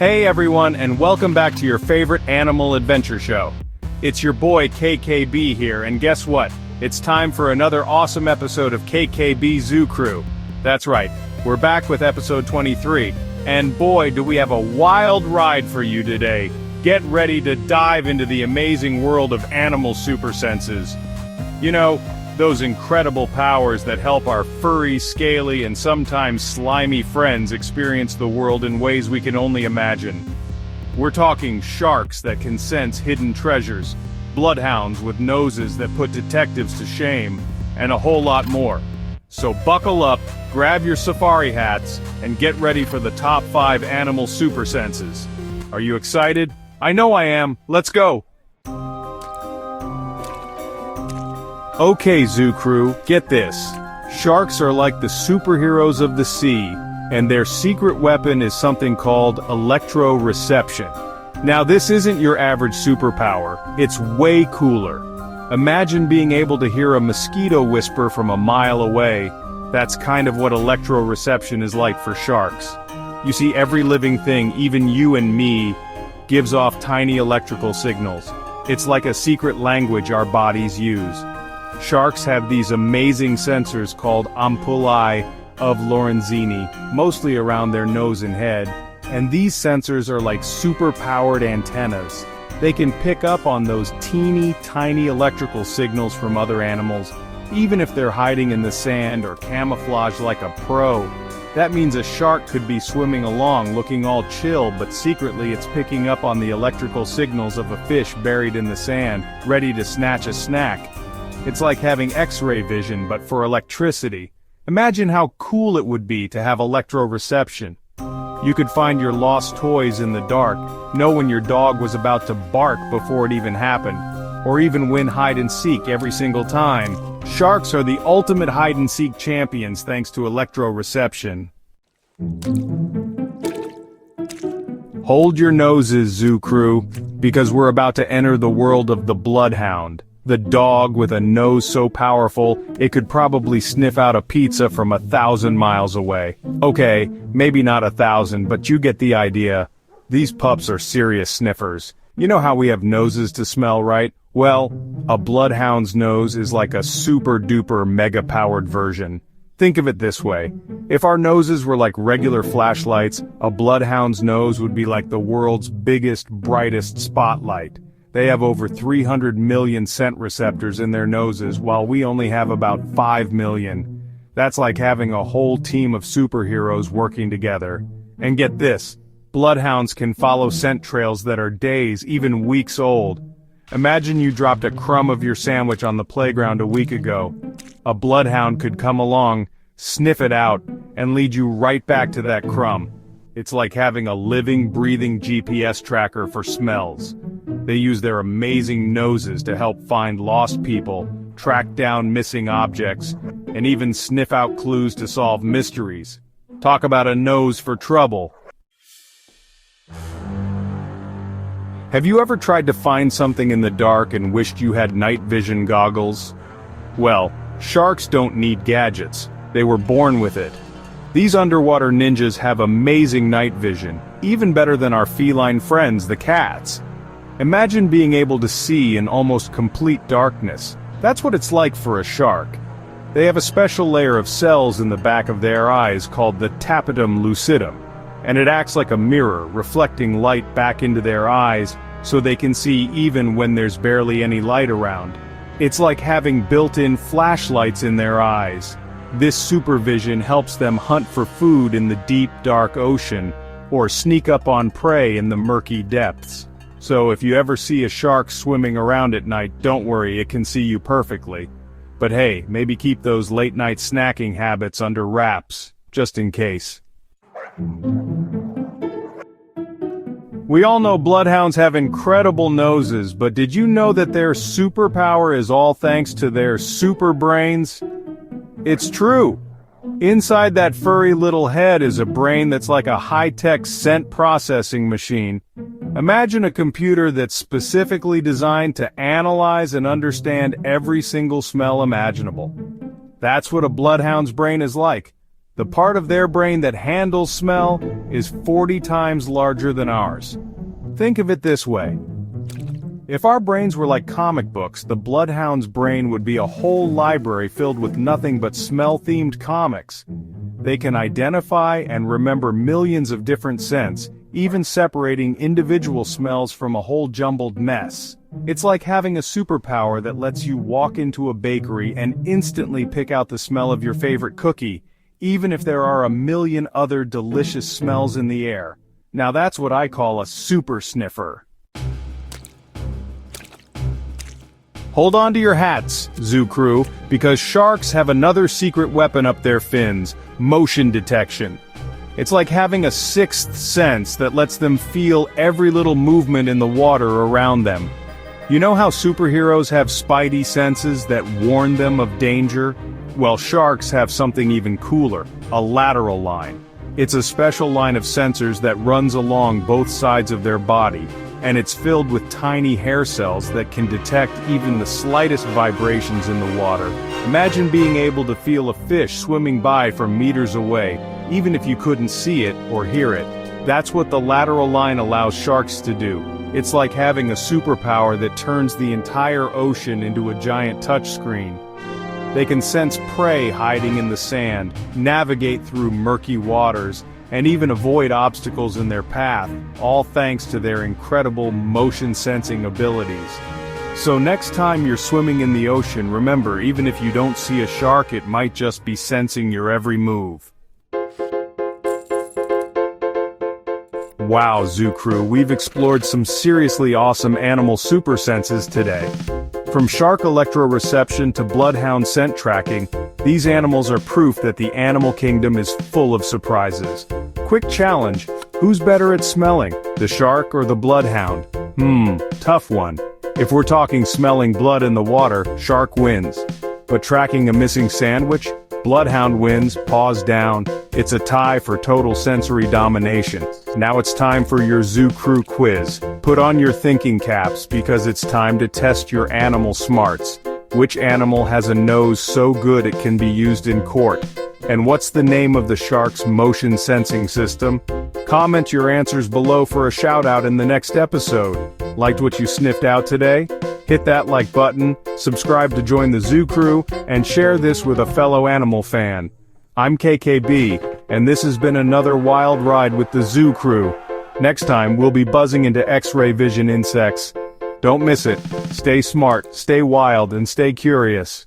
Hey everyone, and welcome back to your favorite animal adventure show. It's your boy KKB here, and guess what? It's time for another awesome episode of KKB Zoo Crew. That's right, we're back with episode 23, and boy do we have a wild ride for you today. Get ready to dive into the amazing world of animal super senses. You know, those incredible powers that help our furry, scaly, and sometimes slimy friends experience the world in ways we can only imagine. We're talking sharks that can sense hidden treasures, bloodhounds with noses that put detectives to shame, and a whole lot more. So buckle up, grab your safari hats, and get ready for the top 5 animal super senses. Are you excited? I know I am. Let's go! Okay, Zoo Crew, get this. Sharks are like the superheroes of the sea, and their secret weapon is something called electroreception. Now this isn't your average superpower, it's way cooler. Imagine being able to hear a mosquito whisper from a mile away. That's kind of what electroreception is like for sharks. You see, every living thing, even you and me, gives off tiny electrical signals. It's like a secret language our bodies use. Sharks have these amazing sensors called ampullae of Lorenzini, mostly around their nose and head, and these sensors are like super-powered antennas. They can pick up on those teeny tiny electrical signals from other animals, even if they're hiding in the sand or camouflaged like a pro. That means a shark could be swimming along looking all chill, but secretly it's picking up on the electrical signals of a fish buried in the sand, ready to snatch a snack. It's like having X-ray vision, but for electricity. Imagine how cool it would be to have electroreception. You could find your lost toys in the dark, know when your dog was about to bark before it even happened, or even win hide-and-seek every single time. Sharks are the ultimate hide-and-seek champions thanks to electroreception. Hold your noses, Zoo Crew, because we're about to enter the world of the Bloodhound. The dog with a nose so powerful, it could probably sniff out a pizza from 1,000 miles away. Okay, maybe not 1,000, but you get the idea. These pups are serious sniffers. You know how we have noses to smell, right? Well, a bloodhound's nose is like a super-duper mega-powered version. Think of it this way. If our noses were like regular flashlights, a bloodhound's nose would be like the world's biggest, brightest spotlight. They have over 300 million scent receptors in their noses, while we only have about 5 million. That's like having a whole team of superheroes working together. And get this, bloodhounds can follow scent trails that are days, even weeks old. Imagine you dropped a crumb of your sandwich on the playground a week ago. A bloodhound could come along, sniff it out, and lead you right back to that crumb. It's like having a living, breathing GPS tracker for smells. They use their amazing noses to help find lost people, track down missing objects, and even sniff out clues to solve mysteries. Talk about a nose for trouble. Have you ever tried to find something in the dark and wished you had night vision goggles? Well, sharks don't need gadgets. They were born with it. These underwater ninjas have amazing night vision, even better than our feline friends, the cats. Imagine being able to see in almost complete darkness. That's what it's like for a shark. They have a special layer of cells in the back of their eyes called the tapetum lucidum, and it acts like a mirror, reflecting light back into their eyes so they can see even when there's barely any light around. It's like having built-in flashlights in their eyes. This supervision helps them hunt for food in the deep, dark ocean, or sneak up on prey in the murky depths. So if you ever see a shark swimming around at night, don't worry, it can see you perfectly. But hey, maybe keep those late-night snacking habits under wraps, just in case. We all know bloodhounds have incredible noses, but did you know that their superpower is all thanks to their super brains? It's true. Inside that furry little head is a brain that's like a high-tech scent processing machine. Imagine a computer that's specifically designed to analyze and understand every single smell imaginable. That's what a bloodhound's brain is like. The part of their brain that handles smell is 40 times larger than ours. Think of it this way. If our brains were like comic books, the Bloodhound's brain would be a whole library filled with nothing but smell-themed comics. They can identify and remember millions of different scents, even separating individual smells from a whole jumbled mess. It's like having a superpower that lets you walk into a bakery and instantly pick out the smell of your favorite cookie, even if there are a million other delicious smells in the air. Now that's what I call a super sniffer. Hold on to your hats, zoo crew, because sharks have another secret weapon up their fins: motion detection. It's like having a sixth sense that lets them feel every little movement in the water around them. You know how superheroes have spidey senses that warn them of danger? Well, sharks have something even cooler: a lateral line. It's a special line of sensors that runs along both sides of their body, and it's filled with tiny hair cells that can detect even the slightest vibrations in the water. Imagine being able to feel a fish swimming by from meters away, even if you couldn't see it or hear it. That's what the lateral line allows sharks to do. It's like having a superpower that turns the entire ocean into a giant touchscreen. They can sense prey hiding in the sand, navigate through murky waters, and even avoid obstacles in their path, all thanks to their incredible motion-sensing abilities. So next time you're swimming in the ocean, remember, even if you don't see a shark, it might just be sensing your every move. Wow, Zoo Crew, we've explored some seriously awesome animal super senses today. From shark electroreception to bloodhound scent tracking, these animals are proof that the animal kingdom is full of surprises. Quick challenge: who's better at smelling, the shark or the bloodhound? Tough one. If we're talking smelling blood in the water, shark wins. But tracking a missing sandwich? Bloodhound wins, paws down. It's a tie for total sensory domination. Now it's time for your Zoo Crew quiz. Put on your thinking caps because it's time to test your animal smarts. Which animal has a nose so good it can be used in court? And what's the name of the shark's motion sensing system? Comment your answers below for a shout out in the next episode. Liked what you sniffed out today? Hit that like button, subscribe to join the Zoo Crew, and share this with a fellow animal fan. I'm KKB, and this has been another wild ride with the Zoo Crew. Next time, we'll be buzzing into X-ray vision insects. Don't miss it. Stay smart, stay wild, and stay curious.